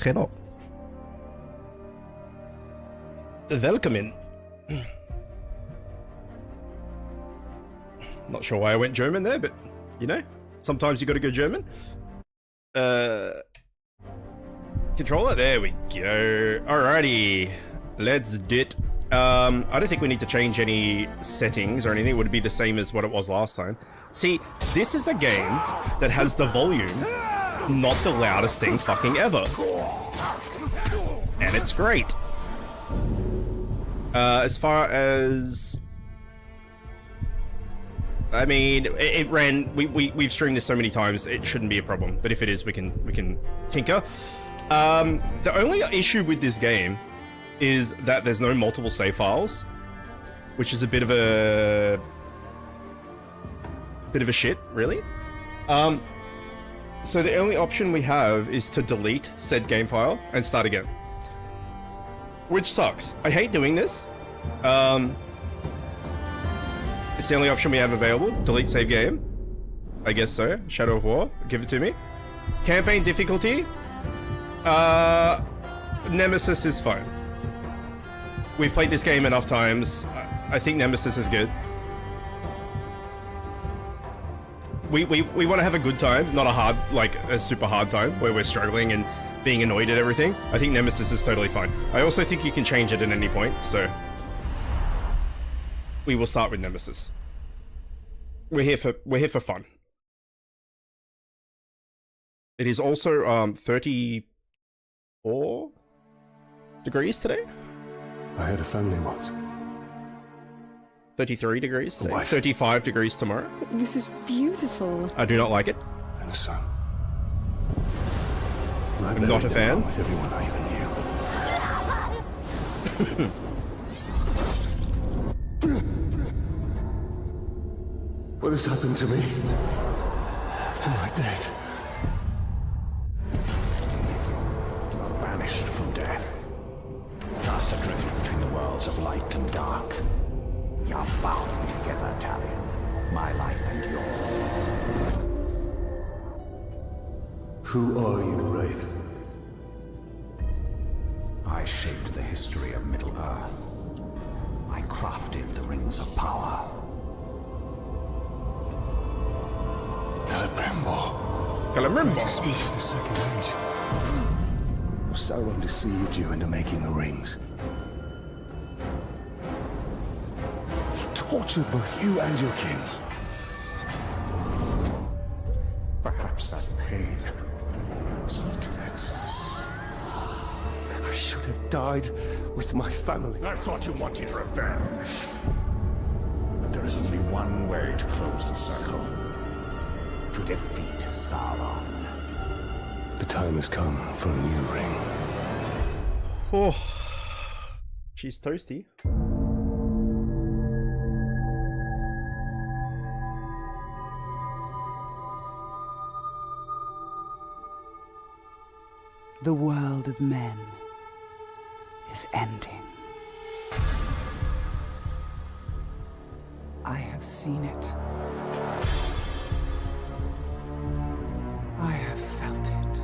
Hello. Welcome in. Not sure why I went German there, but you know, sometimes you gotta go German. Controller, there we go. Alrighty, let's do it. I don't think we need to change any settings or anything. It would be the same as what it was last time. See, this is a game that has the volume not the loudest thing fucking ever. And it's great. As far as... I mean, it ran... We've streamed this so many times, it shouldn't be a problem. But if it is, we can tinker. The only issue with this game is that there's no multiple save files, which is a bit of a shit, really. So the only option we have is to delete said game file and start again, which sucks. I hate doing this. It's the only option we have available. Delete save game. I guess so. Shadow of War. Give it to me. Campaign difficulty. Nemesis is fine. We've played this game enough times. I think Nemesis is good. We want to have a good time, not a hard, like a super hard time where we're struggling and being annoyed at everything. I think Nemesis is totally fine. I also think you can change it at any point, so we will start with Nemesis. We're here for fun. It is also 34 degrees today. I had a family once. 33 degrees today. 35 degrees tomorrow. This is beautiful. I do not like it. And a son. I'm not a fan. With everyone I even knew. What has happened to me? Am I dead? You are banished from death. Cast adrift between the worlds of light and dark. You are bound together, Talion. My life and yours. Who are you, Wraith? I shaped the history of Middle-earth. I crafted the rings of power. Calamrimbo. To speak of the Second Age. Sauron deceived you into making the rings. He tortured both you and your kin. Perhaps that pain was what connects us. I should have died with my family. I thought you wanted revenge. But there is only one way to close the circle. To defeat Sauron. The time has come for a new ring. Oh, she's toasty. The world of men is ending. I have seen it. I have felt it.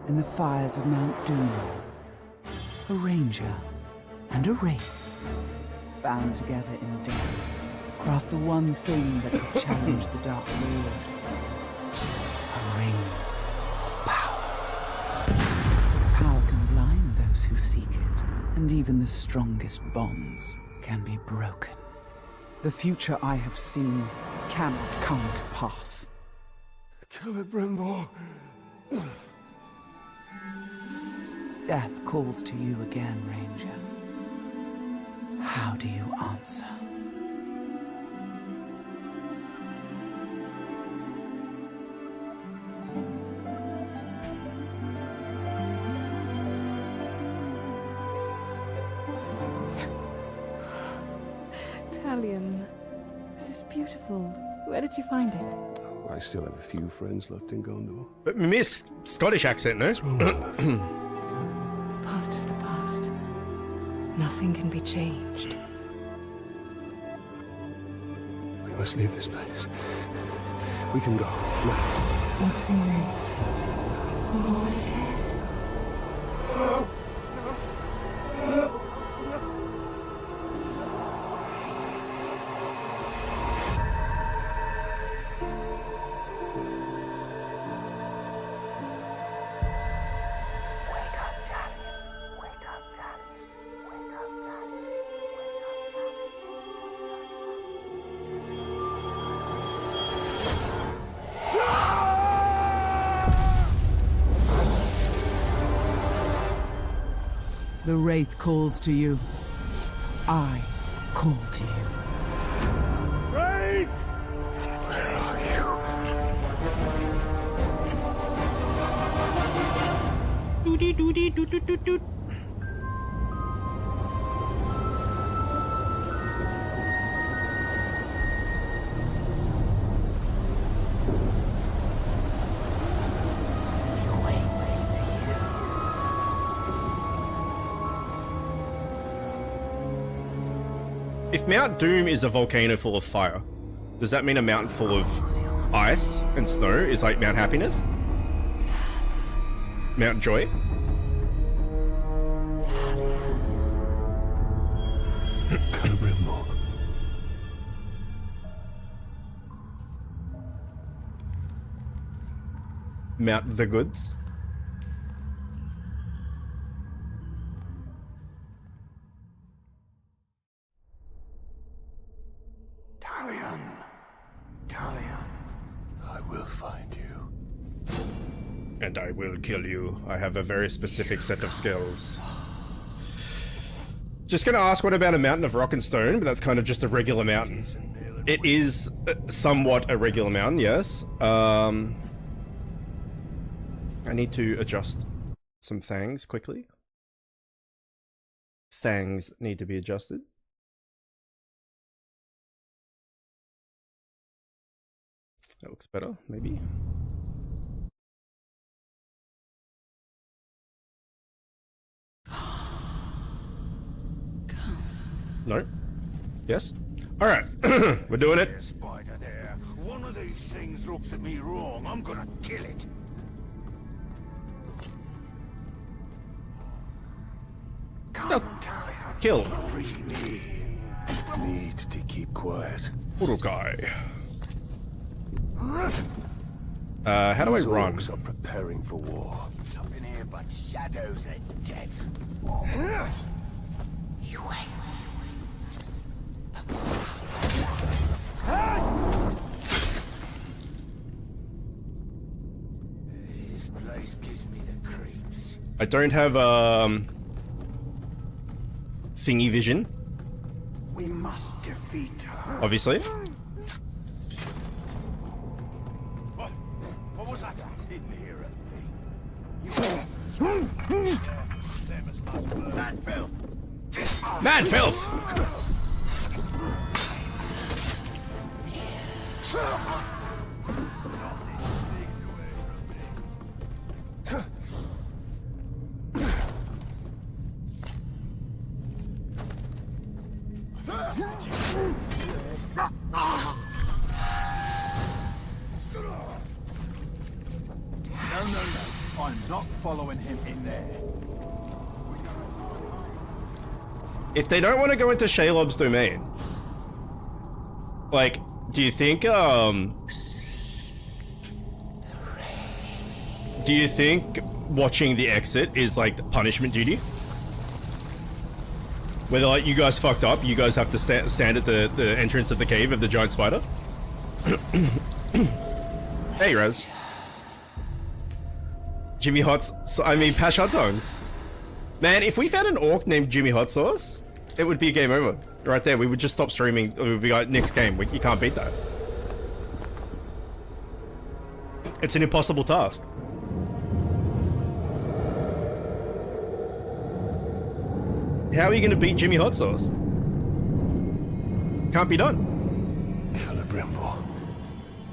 In the fires of Mount Doom, a ranger and a wraith, bound together in death, craft the one thing that could challenge the Dark Lord. A ring of power. Power can blind those who seek it, and even the strongest bonds can be broken. The future I have seen cannot come to pass. Celebrimbor. Death calls to you again, Ranger. How do you answer? Talion, this is beautiful. Where did you find it? I still have a few friends left in Gondor. But Miss Scottish accent, no? The past is the past. Nothing can be changed. We must leave this place. We can go now. What's next? More death. The Wraith calls to you. I call to you. Wraith! Where are you? Doody doody doo doo doo doo. If Mount Doom is a volcano full of fire, does that mean a mountain full of ice and snow is like Mount Happiness? Mount Joy? Calabrimbo. Mount the Goods? Talion. I will find you. And I will kill you. I have a very specific set of skills. Just gonna ask, what about a mountain of rock and stone? But that's kind of just a regular mountain. It is somewhat a regular mountain, yes. I need to adjust some things quickly. Things need to be adjusted. That looks better, maybe. No? Yes? Alright, we're doing it. Spider there. One of these things looks at me wrong. I'm gonna kill it. Stealth. Kill. Free me. Need to keep quiet. Urukai. How do I These run? orcs are preparing for war. Nothing here but shadows and death. You wait. This place gives me the creeps. I don't have thingy vision, We must defeat her. obviously. What was that? I didn't hear a thing. That filth. Mad filth! No. I'm not following him in there. If they don't want to go into Shalob's domain, like, do you think, watching the exit is, like, punishment duty? Where they're like, you guys fucked up, you guys have to stand at the entrance of the cave of the giant spider? Hey, Raz. Jimmy Pash Hot Dogs. Man, if we found an orc named Jimmy Hot Sauce, it would be a game over. Right there, we would just stop streaming. It would be like, next game. You can't beat that. It's an impossible task. How are you going to beat Jimmy Hot Sauce? Can't be done. Calabrimbo,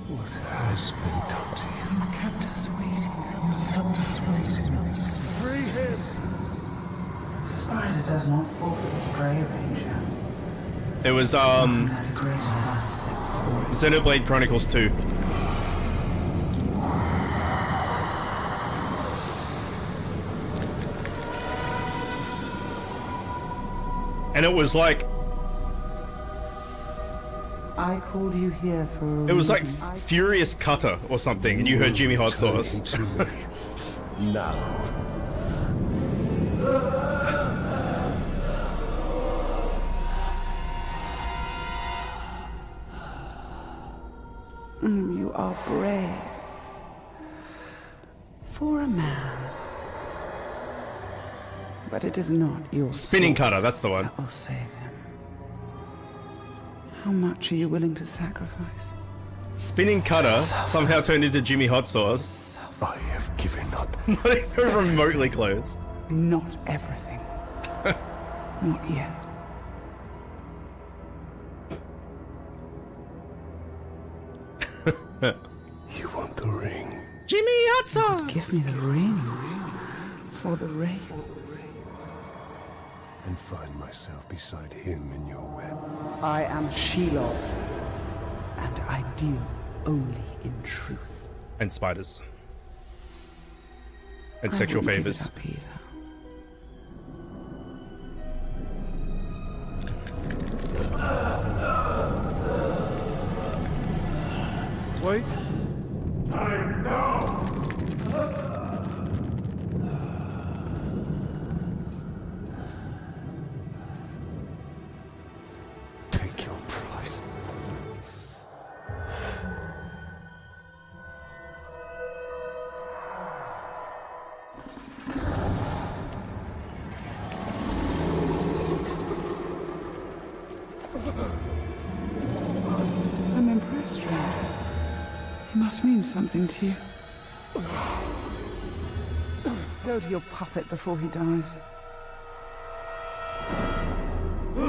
what has been done to you? You've kept us waiting. Free him! Spider does not forfeit his prey, Ranger. It was, As a greater as Xenoblade Chronicles 2. And it was like, I called you here for a it was like reason. Furious Cutter or something, and you heard Jimmy Hot Sauce. Turn him to me. Now. You are brave. For a man. But it is not your Spinning sword Cutter, that's the one. that will save him. How much are you willing to sacrifice? Spinning Cutter somehow turned into Jimmy Hot Sauce. I have given up. Not even remotely close. Not everything. Not yet. You want the ring? Jimmy Hot Sauce! Give me the ring for the wraith. And find myself beside him in your web. I am Shelob, and I deal only in truth. And spiders. And I sexual wouldn't give it favors. up either. Wait. Time now! Take your prize. I'm impressed, stranger. He must mean something to you. Go to your puppet before he dies. You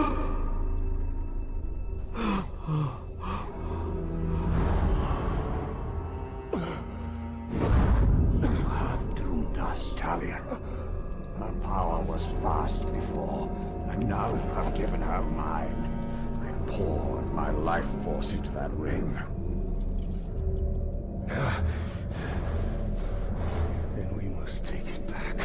have doomed us, Talion. Her power was vast before, and now you have given her mine. I poured my life force into that ring. Then we must take it back.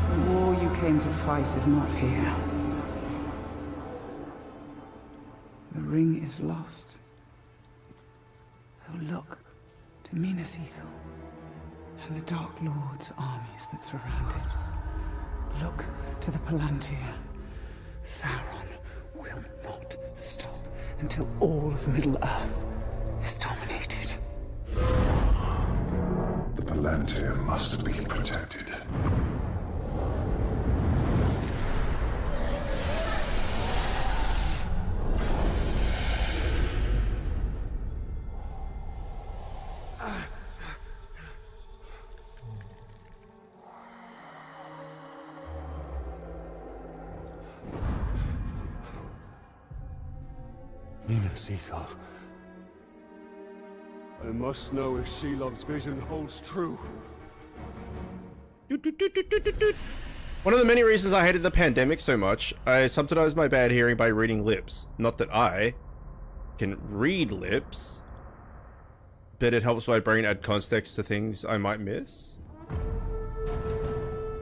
The war you came to fight is not here. The ring is lost. So look to Minas Ithil and the Dark Lord's armies that surround it. Look to the Palantir. Sauron will not stop until all of Middle-earth is dominated. The Palantir must be protected. Minas Ithil. I must know if Shelob's vision holds true. One of the many reasons I hated the pandemic so much, I subsidized my bad hearing by reading lips. Not that I can read lips, but it helps my brain add context to things I might miss.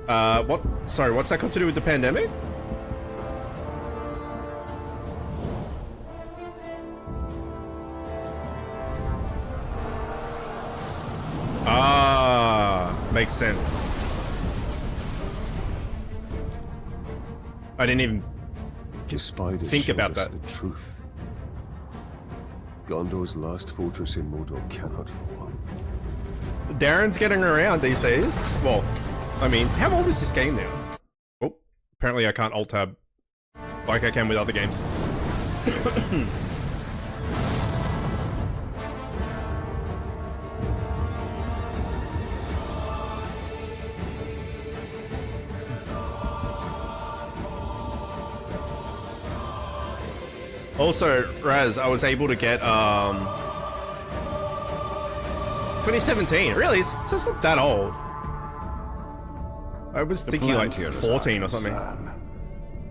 What? Sorry, what's that got to do with the pandemic? Ah, makes sense. I didn't even The spiders think showed about us that. the truth. Gondor's last fortress in Mordor cannot fall. Darren's getting around these days. Well, I mean, how old is this game now? Oh, apparently I can't alt-tab like I can with other games. Also, Raz, I was able to get 2017. Really, it's just not that old. I was thinking like Palantir is 14 our or something. concern.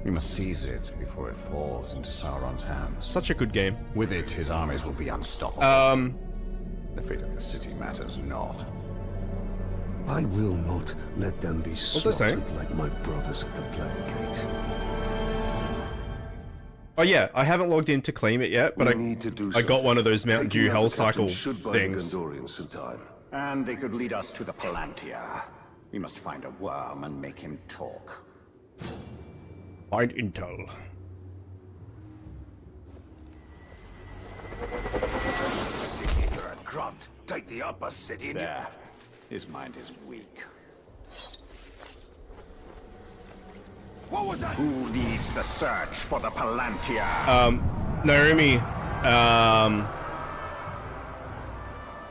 We must seize it before it falls into Sauron's hands. Such a good game. With it, his armies will be unstoppable. The fate of the city matters not. I will not let them be they slaughtered saying? like my brothers at the Black Gate. Oh yeah, I haven't logged in to claim it yet, but We I need to do got one of those Mountain Taking Dew out Hell the captain Cycle should buy things. the Gondorians some time. And they could lead us to the Palantir. We must find a worm and make him talk. Find intel. Seeker and Grunt, take the upper city. There. His mind is weak. What was that? Who leads the search for the Palantir? Naomi,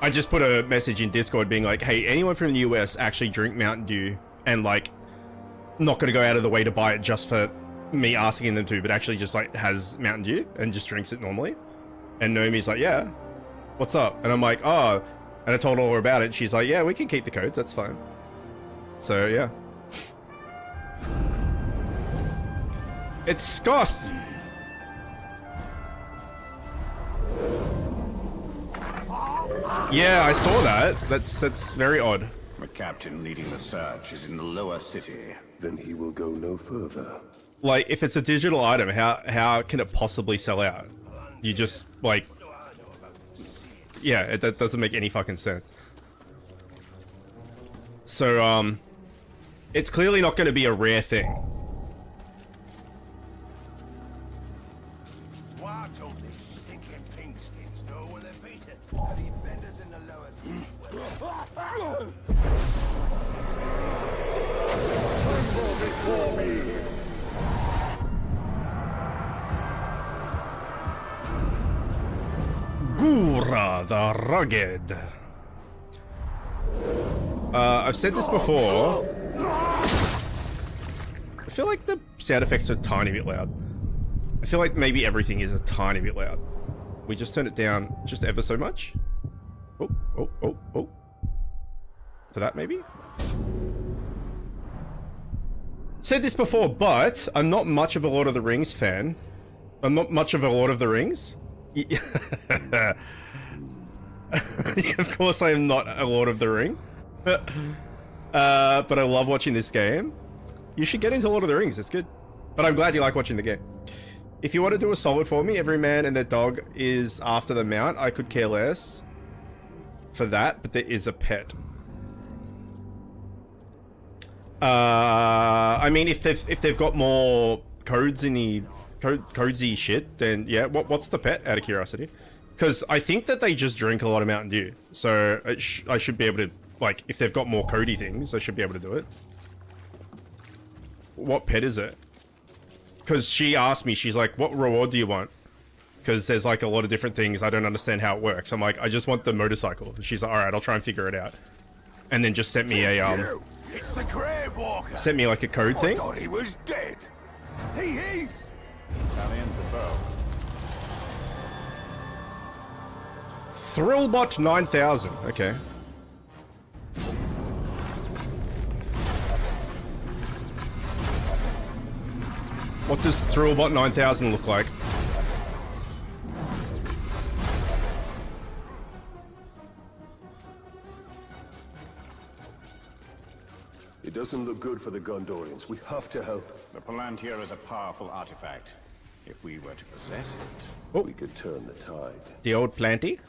I just put a message in Discord being like, hey, anyone from the US actually drink Mountain Dew and like not gonna go out of the way to buy it just for me asking them to, but actually just like has Mountain Dew and just drinks it normally? And Naomi's like, yeah, what's up? And I'm like, oh, and I told her all about it. She's like, yeah, we can keep the codes, that's fine. So yeah. It's Scott! Yeah, I saw that. That's very odd. The captain leading the search is in the lower city. Then he will go no further. Like, if it's a digital item, how can it possibly sell out? You just, like... Yeah, that doesn't make any fucking sense. So, it's clearly not going to be a rare thing. Why don't these stinking pink-skins know where they're beaten? The vendors in the lower city. Tremble before me! Gura the Rugged. I've said this before. I feel like the sound effects are a tiny bit loud. I feel like maybe everything is a tiny bit loud. We just turn it down just ever so much. Oh, oh, oh, oh. For that, maybe? Said this before, but I'm not much of a Lord of the Rings fan. I'm not much of a Lord of the Rings. Of course I am not a Lord of the Ring. But I love watching this game. You should get into Lord of the Rings, it's good. But I'm glad you like watching the game. If you want to do a solid for me, every man and their dog is after the mount. I could care less for that, but there is a pet. I mean, if they've got more codes in the codesy shit, then yeah. What's the pet? Out of curiosity, because I think that they just drink a lot of Mountain Dew, so I should be able to, like, if they've got more codey things, I should be able to do it. What pet is it? Because she asked me, she's like, what reward do you want? Because there's like a lot of different things. I don't understand how it works. I'm like, I just want the motorcycle. She's like, all right, I'll try and figure it out. And then just sent me a It's the Grey Walker. sent me like a code I thing. thought he was dead. He is. Italian bow. Thrillbot 9000. Okay. What does Thrillbot 9000 look like? It doesn't look good for the Gondorians. We have to help. The Palantir is a powerful artifact. If we were to possess it, We could turn the tide. The old planty?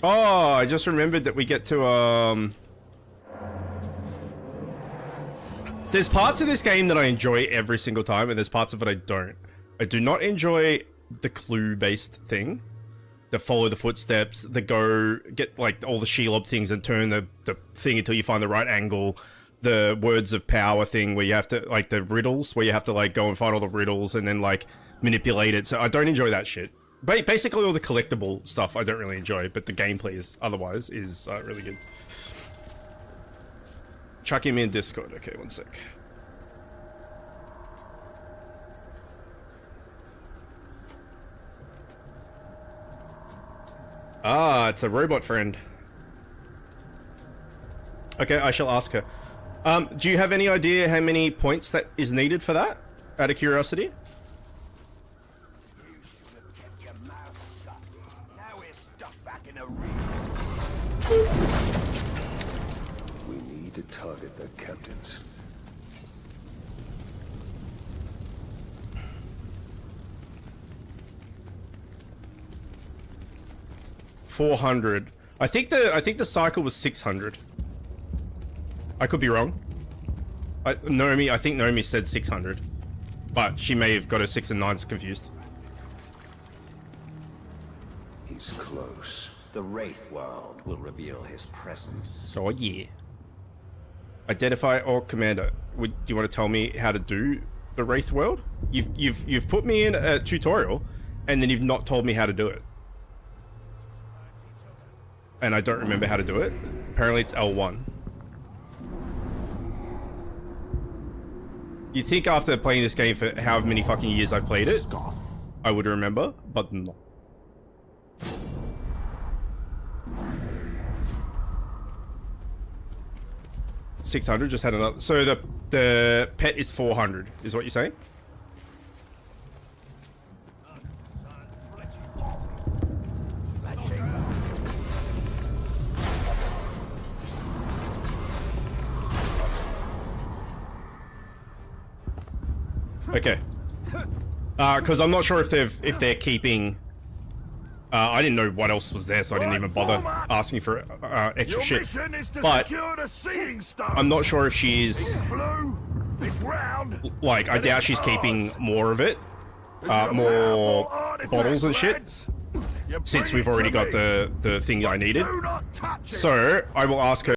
Oh, I just remembered that we get to, there's parts of this game that I enjoy every single time, and there's parts of it I don't. I do not enjoy the clue-based thing. The follow the footsteps, the go, get, like, all the Shelob things and turn the thing until you find the right angle. The words of power thing where you have to, like, the riddles, where you have to, like, go and find all the riddles and then, like, manipulate it. So I don't enjoy that shit. Basically all the collectible stuff I don't really enjoy, but the gameplay is, otherwise, is really good. Chuck him in Discord. Okay, one sec. Ah, it's a robot friend. Okay, I shall ask her. Do you have any idea how many points that is needed for that? Out of curiosity? You should have kept your mouth shut. Now we're stuck back in a ring. We need to target their captains. $400. I think the cycle was 600. I could be wrong. I think Naomi said 600, but she may have got her 6 and 9s confused. He's close. The Wraith world will reveal his presence. Oh yeah. Identify orc commander. Do you want to tell me how to do the Wraith world? You've put me in a tutorial, and then you've not told me how to do it. And I don't remember how to do it. Apparently it's L1. You think after playing this game for however many fucking years I've played it, I would remember, but no. $600, just had another. So the pet is 400, is what you're saying? Okay. Because I'm not sure if they're keeping. I didn't know what else was there, so I didn't even bother asking for extra shit. But I'm not sure if she's like. I doubt she's keeping more of it, more bottles and shit. Since we've already got the thing I needed, so I will ask her.